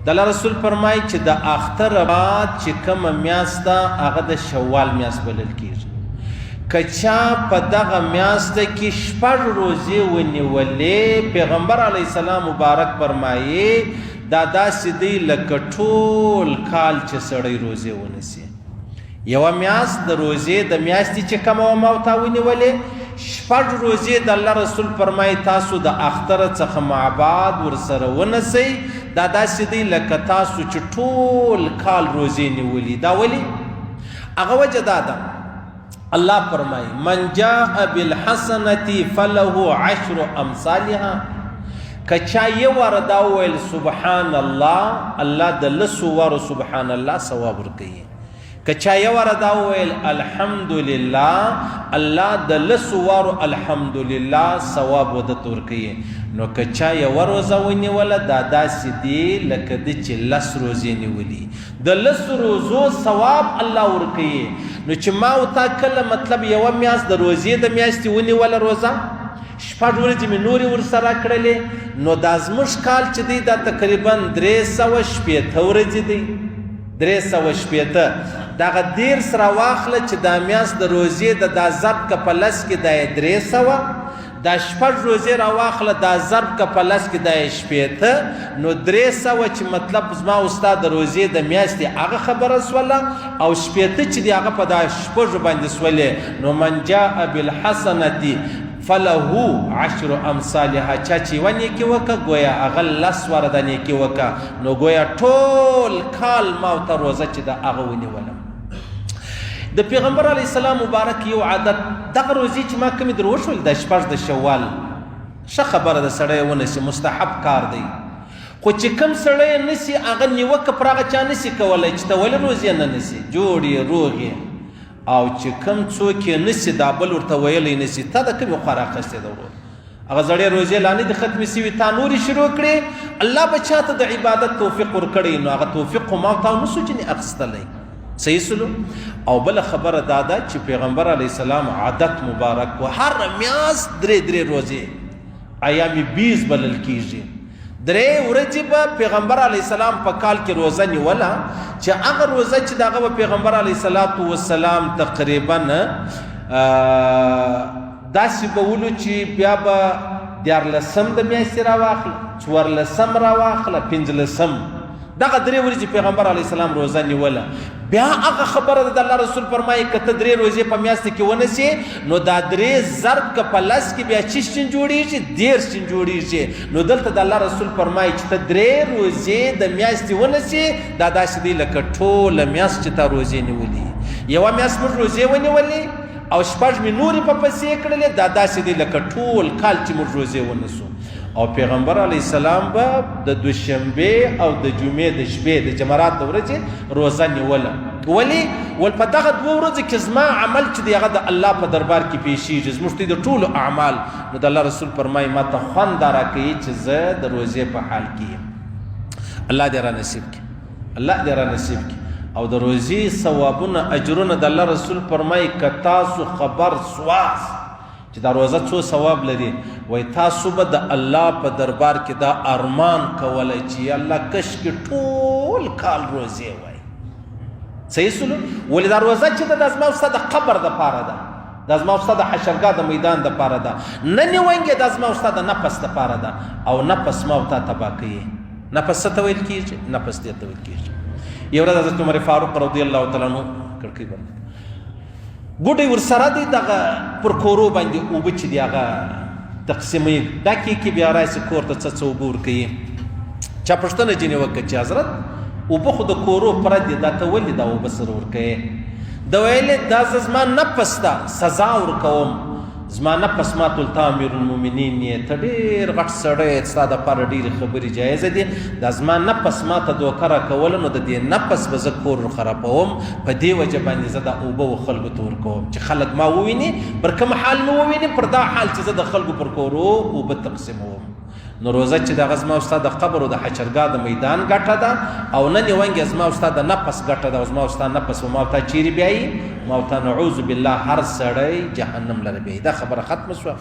د الله رسول فرمایي چې د اختر بعد چې کومه میاشت ده هغه د شوال میاشت بلل کېږي. که چا په دغه میاشت کې 6 روزې ونیولې، پیغمبر علیه السلام مبارک فرمایي دا داسې دی لکه ټول کال چې سړی روزې ونیسي. یوه میاشت د روزې د میاشتې چې کومه ومه او تا ونیولې، 6 روزې د الله رسول فرمایي تاسو د اختر څخه مع بعد ورسره ونیسئ، دا داسې دی لکه تاسو چې ټول کال روزې نیولي. دا ولې؟ هغه وجه دا ده، الله فرمایي من جاء بالحسنة فله 10 امثالها. که چا یو واره دا وویل سبحان الله، الله د 10 وارو سبحان الله ثواب ورکوي. که چا یو واره دا وویل الحمدلله، الله د 10 وارو الحمدلله ثواب ودته ورکوي. نو که چا یوه روزه ونیوله دا داسې دی لکه د چې 10 روزې نیولي، د 10 روزو ثواب الله ورکوي. نو چې ما او تا کله مطلب یوه میاشت د روزې د میاشتې ونیوله روزه، 6 ورځې مې نورې ورسره کړلې، نو دا زموږ کال چې دی دا تقریبا 380 ورځې دی. 380 دغه 10 راواخله چې دا میاشت د روزې د دا ضرب که په 10 کې دا 300، دا 6 روزې راواخله دا ضرب که په 10 کې دا 80، نو 300 چې مطلب زما استاد د روزې د میاشتې هغه خبره سوله، او 80 چې دی هغه په دا 6 باندې سولې. نو من جاء بالحسنة فله 10 امثالها. چا چې یوه نیکي وکړه ګویا هغه 10 واره د نیکي وکړه، نو ګویا ټول کال ما ورته روزه چې د هغه ونیولم. د پیغمبر علیه السلام مبارک یو عادت، دغه روزې چې ما کومې در وښول د 6 د شوال، ښه خبره ده سړی ونیسي، مستحب کار دی. خو چې کوم سړی نسی هغه نیوکه پر هغه چا نسی کولی چې ته ولې روزې نه نیسي، جوړ یې روغ یې. او چې کوم څوک یې نسی دا بل ورته ویلی نسی، تا د کومې خوا رااخیستې ده ورور؟ هغه زړې روزې لا نه دي ختمې سوي، تا نورې شروع کړې. الله به چاته د عبادت توفیق ورکړی، نو هغه توفیق خو ما او تا نسو ځینې اخیستلی. صحیح سلو. او بله خبره دا ده چې پیغمبر علیه السلام عادت مبارک و هر میاشت 3 روزې ایام 20 بلل کېږي. 3 ورځې به پیغمبر علیه السلام په کال کې روزه نیوله، چې هغه روزه چې د هغه به پیغمبر علیه السلام تقریبا داسې به ولو چې بیا به 14 د میاشتې راواخله، 14 راواخله، 15. دغه 3 ورځې پیغمبر علیه السلام روزه نیوله. بیا هغه خبره ده د الله رسول فرمایي که ته 3 روزې په میاشت کې ونیسې، نو دا 3 ضرب که په 10 کې بیا چې جوړېږي 13 جوړېږي. نو دلته د الله رسول فرمایي چې ته 3 روزې د میاشتې ونیسې، دا داسې دی لکه ټوله میاشت چې تا روزې نیولي. یوه میاشت موږ روزې ونیولې او 6 مې نورې په پسې کړلې، دا داسې دی لکه ټول کال چې موږ روزې ونیسو. او پیغمبر علیه السلام به د دوشنبې او د جمعې د شپې د جمرات د ورځې روزه نیوله. ولې؟ ول په دغه 2 ورځو کې زما عمل چې دی هغه د الله په دربار کې پیښیږي، زموږ د ټولو اعمال. نو د الله رسول فرمایي ما ته خوند راکوي چې زه د روزې په حال کې یم. الله دې را نصیب کړي، الله دې را نصیب کړي. او د روزې ثوابونه اجرونه د الله رسول فرمایي که تاسو خبر سواست چې دا روزه څو ثواب لري، وای تاسو به د الله په دربار کې دا ارمان کولی چې الله کشکې ټول کال روزې وای. صحیح سلو. ولې دا روزه چې ده دا زما ستا د قبر دپاره ده، دا زما ستا د حشرګاه د میدان دپاره ده، نه نیونګې دا زما ستا د نفس دپاره ده. او نفس ما او تا تباه کوي. نفس څه ته ویل کېږي؟ نفس دې ته ویل کېږي. یو ورځ حضرت عمر فاروق رضی الله تعالی عنه کړکۍ بند ګوډۍ ورسره دی، دغه پر کورو باندې اوبه چې دی هغه تقسیموي، ډکې کې بیا راسي کور ته څه اوبه ورکوي. چا پوښتنه ځینې وکړه چې حضرت اوبه خو د کورو پره دي، دا ته ولې دا اوبه سره ورکوې؟ ده ویلې دا زه زما نفس ته سزا ورکوم، زما نفس ما ته تا امیر المؤمنین یې، ته ډېر غټ سړی یې، ستا دپاره ډېرې خبرې جایزه دي، دا زما نفس ما ته دوکه راکوله، نو د دې نفس به زه کور خرابوم، په دې وجه باندې زه دا اوبه و خلکو ته ورکوم چې خلک ما وویني، پر کوم حال مې وویني، پر دا حال چې زه د خلکو پر کورو اوبه تقسیموم. نو روزه چې دغه زما او ستا د قبر او د حشرګاه د میدان ګټه ده، او نه نیونګې زما او ستا د نفس ګټه ده، او زما او ستا نفس و ما او تا چیرې بیایي؟ ما او تا نعوذ بالله هر سړی جهنم لره بیایي. دا خبره ختمه شوه.